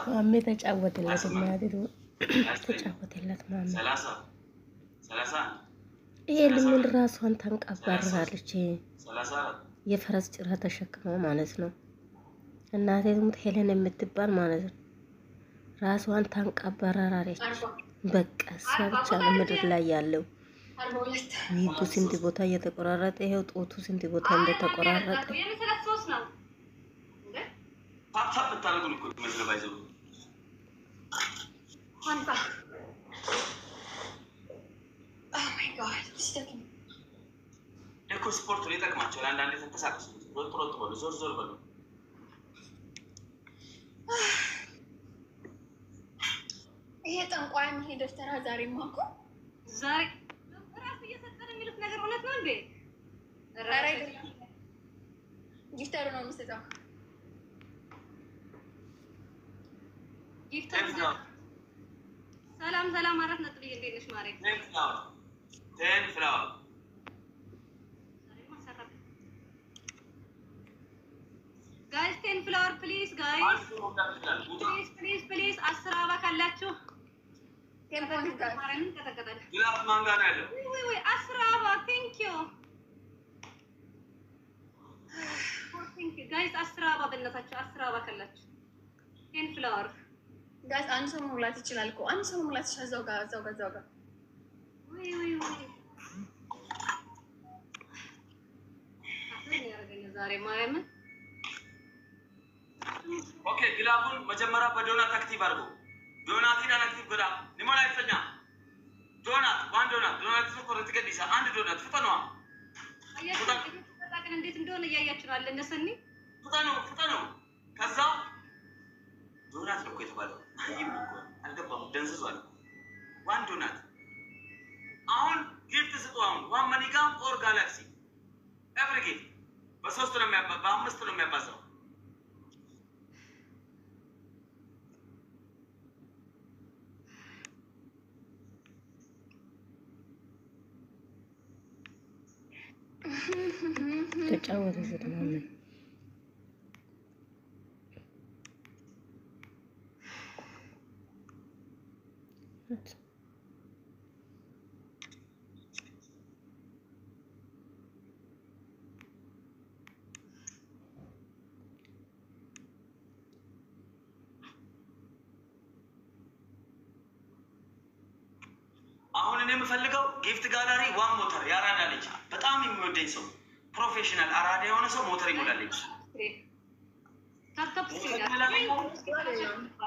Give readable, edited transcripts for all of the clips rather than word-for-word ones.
ማሜ ተጫወተለት እናቴ ተጫወተለት ማሜ 30 ይሄ ለምን ራሷን ታንቀባርራለች? የፈረስ ጭራ ተሸክመው ማለት ነው። እናቴ ትሙት ሄለን የምትባል ማለት ነው። ራሷን ታንቀባርራለች። በቃ እሷ ብቻ ነው ምድር ላይ ያለው። ዊጉ ስንት ቦታ እየተቆራረጠ ይሄው ጦቱ ስንት ቦታ እንደተቆራረጠ እኮ ስፖርት ነው ይጠቅማቸዋል። አንዳንዴ ተንቀሳቀሱ፣ ሮጥ በሉ፣ ዞር በሉ። ይሄ ጠንቋይ ምን ደፍተራ ዛሬማ እኮ ዛሬ ራስ እየሰጠን የሚሉት ነገር እውነት ነው እንዴ? ጊፍተሩ ነው የምትሰጠው። ጊፍተሩ ሰላም 4 ነጥብ እንዴት ነሽ ማሬ? ቴን ፍላወር ጋይስ 10 ፍላወር ፕሊዝ ጋይስ ፕሊዝ 10 አበባ ካላችሁ ማርያምን ተተከተለ ግላፍ ማንጋና ያለው ወይ 10 አበባ ቴንክ ዩ ጋይስ 10 አበባ በእናታችሁ 10 አበባ ካላችሁ 10 ፍላወር ጋይስ አንድ ሰው መሙላት ይችላል እኮ አንድ ሰው መሙላት ይችላል። እዛው ጋር ወይ አሁን ያረጋኛ ዛሬ ማርያምን ኦኬ ግላፉን መጀመሪያ በዶናት አክቲቭ አድርጉ። ዶናት ይላል አክቲቭ ገዳ ሊሞላ ይፈኛ ዶናት ዶናት ስኮር ትገዲሳ አንድ ዶናት ፍጠነዋ አያችሁ እንዴት እንደሆነ እያያችሁ ነው አለ እነሰኒ ፍጠነው ከዛ ዶናት ነው የተባለው አይም እኮ አልገባም ደንዝዟል። ዋን ዶናት አሁን ጊፍት ስጡ። አሁን ዋን ማኒጋም ኦር ጋላክሲ ኤቭሪ ጊፍት በ3 ነው በ5 ነው የሚያባዛው። ተጫወተ ዘደማን አሁን እኔ የምፈልገው ጊፍት ጋላሪ ዋን ሞተር ያራዳ ልጅ በጣም የሚወደኝ ሰው ፕሮፌሽናል አራዳ የሆነ ሰው ሞተር ይሞላልኝ።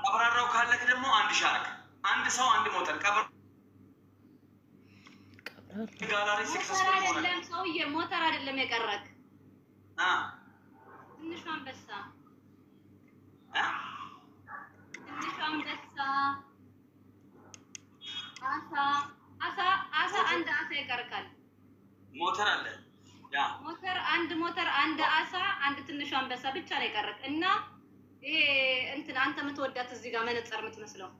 አብራራው ካለክ ደግሞ አንድ ሻርክ አንድ ሰው አንድ ሞተር ቀብር ጋላሪ ሰክሰስፉል አይደለም። ሰውዬ ሞተር አይደለም የቀረክ ትንሹ አንበሳ አሳ አንድ አሳ ይቀርካል። ሞተር አለ ያ ሞተር አንድ አሳ አንድ ትንሹ አንበሳ ብቻ ነው የቀረክ እና ይሄ እንትን አንተ የምትወዳት እዚህ ጋር መነጽር የምትመስለው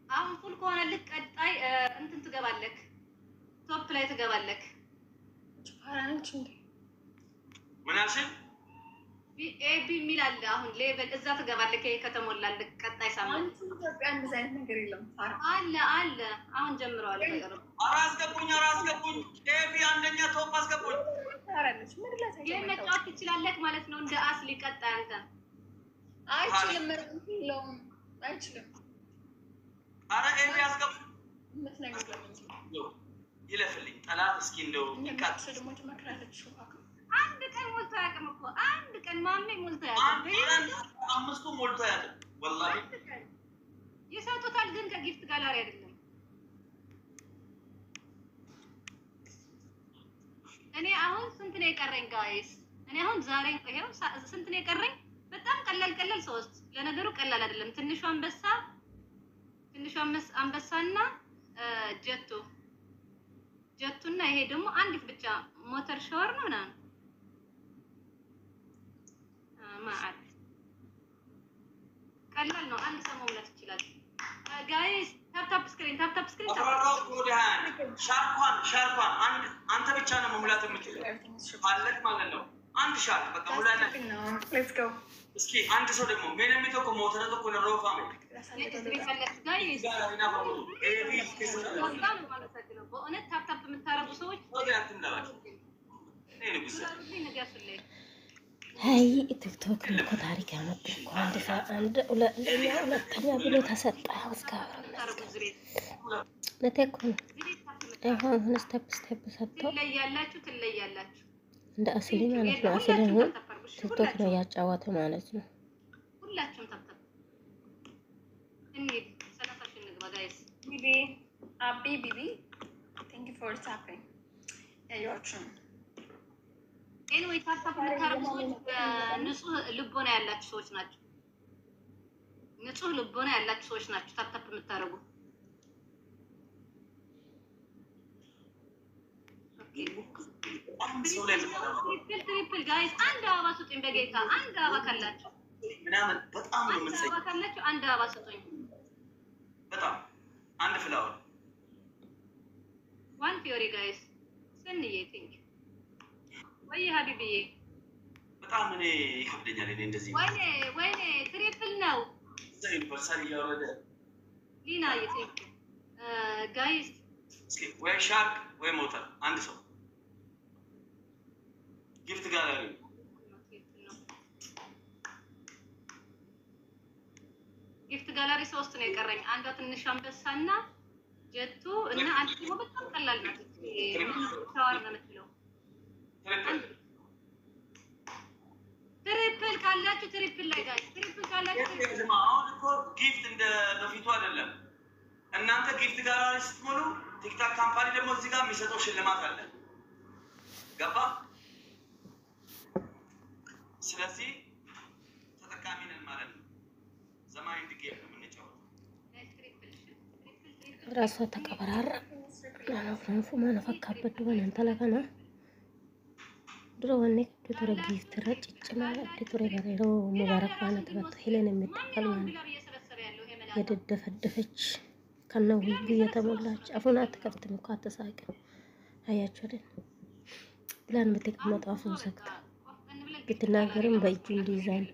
አሁን ፉል ከሆነ ልክ ቀጣይ እንትን ትገባለክ ቶፕ ላይ ትገባለክ። ፓራንች እንዴ ምን አልሽኝ? ኤቢ ሚል አለ አሁን ሌቭል እዛ ትገባለክ። ይሄ ከተሞላልክ ቀጣይ ሳምንት ኢትዮጵያ እንደዚህ አይነት ነገር የለም። አለ አሁን ጀምረዋል ነገሩ። አስገቡኝ ኤቢ አንደኛ ቶፕ አስገቡኝ። ታራለች ምን ለሰው የመጫወት ትችላለህ ማለት ነው። እንደ አስሊ ቀጣይ አንተ አይችልም ምንም አይችልም። አረ ኤቢ አስገቡ መስለኝ ይለፍልኝ ጠላት እስኪ እንደው ይቃጥ ደግሞ ትመክራለች። አንድ ቀን ሞልቶ ያቅም እኮ አንድ ቀን ማሜ ሞልቶ ያቅም አምስቱ ሞልቶ ያቅም ወላሂ ይሰጡታል። ግን ከጊፍት ጋላሪ አይደለም። እኔ አሁን ስንት ነው የቀረኝ ጋይስ? እኔ አሁን ዛሬ ይሄው ስንት ነው የቀረኝ? በጣም ቀላል 3 ለነገሩ ቀላል አይደለም። ትንሹ አንበሳና ጀቱና ይሄ ደግሞ አንድ ብቻ ሞተር ሻወር ነው ምናምን ማለት ቀላል ነው። አንድ ሰው መሙላት ይችላል ጋይስ። ታፕ ስክሪን አፍራራው ጎዳን ሻርኳን አንተ ብቻ ነው መሙላት የምትችለው ማለት ነው። አንድ ሻርክ በቃ ሙላና ሌትስ ጎ እስኪ አንድ ሰው ደግሞ ምን የሚተው ከሞተረ ተኮነ ሮፋ ነው በእውነት ታፕ የምታረጉ ሰዎች አይ ቲክቶክ እኮ ታሪክ ያመጣ እኮ አንድ ሁለተኛ ብሎ ተሰጣ እስካሁን ለተኩ አሁን ስቴፕ ሰጥቶ ትለያላችሁ እንደ አስሊ ማለት ነው። አስሊ ነው ቲክቶክ ነው ያጫወተ ማለት ነው። ሁላችሁም ታፕ እንሂድ 30 ሺህ እንግባ ጋይስ ቢቢ thank you for tapping ያያችሁ ኤኒዌይ ታፕ የምታረጉ ሰዎች ንጹህ ልቦና ያላችሁ ሰዎች ናቸው። ንጹህ ልቦና ያላችሁ ሰዎች ናቸው ታፕ የምታረጉ። ትሪፕል ጋይስ አንድ አበባ ስጡኝ በጌታ አንድ አበባ ካላችሁ ምናምን በጣም ነው ምን አበባ ካላችሁ አንድ አበባ ስጡኝ። በጣም አንድ ፍላወር ዋን ፊዮሪ ጋይስ ስንዬ ቲንክ ወይ ሀቢብዬ በጣም እኔ ይከብደኛል። እኔ እንደዚህ ወይኔ ትሪፕል ነው ዘይ ፐርሰን እያወረደ ሊና ይቲንክ ጋይስ እስኪ ወይ ሻርክ ወይ ሞተር አንድ ሰው ጊፍት ጋላሪ ጊፍት ጋላሪ 3 ነው የቀረኝ። አንዷ ትንሽ አንበሳና ጀቱ እና አንድ ደግሞ በጣም ቀላል ናት። ሻወር ነው የምትለው። ትሪፕል ካላችሁ ትሪፕል ላይ ጋር ትሪፕል ካላችሁ አሁን እኮ ጊፍት እንደ በፊቱ አይደለም። እናንተ ጊፍት ጋላሪ ስትሞሉ ቲክታክ ካምፓኒ ደግሞ እዚህ ጋር የሚሰጠው ሽልማት አለ። ገባ? ስለዚህ ተጠቃሚ ነን ማለት ነው። ዘማን እንድጌም ነው የምንጫወተው። ራሷ ተቀበራራ ናፍራንፉ ማነፈካበት ወነን ተለከና ድሮ ወኔ ከቶረ ጊፍት ረጭጭ ማለት ድሮ በሬሮ ሙባረክ ማለት ተበተ ሄለን የምትባል ማለት የደደፈደፈች ከነው ሁሉ የተሞላች አፉን አትከፍትም እኮ አትሳቅም። አያችሁ አይደል ብላን የምትቀመጠው አፉን ዘግታ ብትናገርም በእጁ እንዲይዛል።